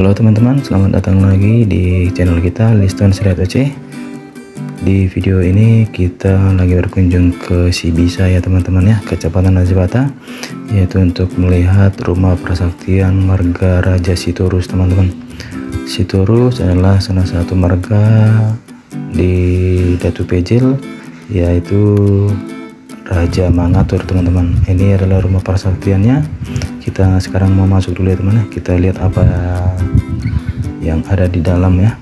Halo teman-teman, selamat datang lagi di channel kita Liston Seriat Aceh. Di video ini kita lagi berkunjung ke Sibisa ya teman-teman ya, Kecamatan Najibata, yaitu untuk melihat rumah persaktian marga Raja Sitorus teman-teman. Sitorus adalah salah satu marga di Datu Pejil, yaitu Raja Mangatur teman-teman. Ini adalah rumah persaktiannya. Kita sekarang mau masuk dulu ya teman ya. Kita lihat apa yang ada di dalam ya.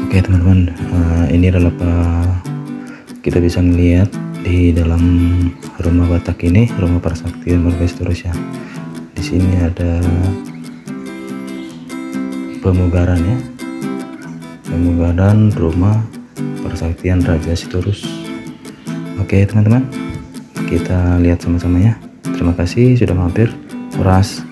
Oke teman-teman, ini adalah kita bisa melihat di dalam rumah Batak ini, rumah persaktian marga Sitorus ya. Di sini ada pemugaran ya, pemugaran rumah persaktian Raja Sitorus. Oke teman-teman, kita lihat sama-sama ya. Terima kasih sudah mampir. Horas.